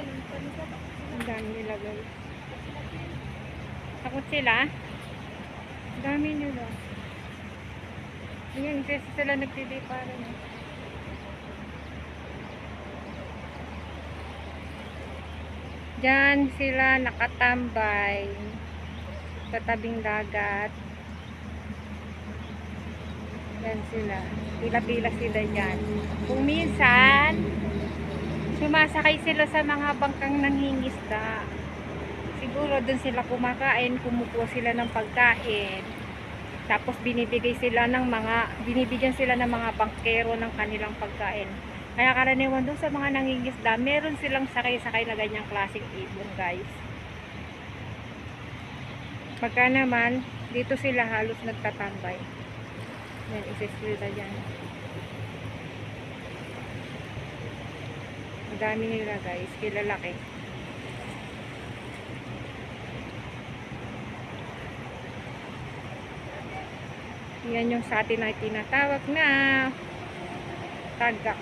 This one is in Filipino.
Ang dami nila guys. Takot sila. Ang dami nila. Ayan, kasi sila nagtiliparan. Diyan sila nakatambay sa tabing dagat. Yan sila. Pila-pila sila dyan. Kung minsan, sumasakay sila sa mga bangkang nanghingisda. Siguro dun sila kumakain, kumukuha sila ng pagkain. Tapos binibigyan sila ng mga bangkero ng kanilang pagkain. Kaya karaniwan dun sa mga nangingisda, meron silang sakay-sakay na ganyang klaseng ibon guys. Pagka naman, dito sila halos nagtatambay. Yan, isa-sila dyan. Ang dami nila guys, kilalaki. Yan yung sa atin ay tinatawag na tagak.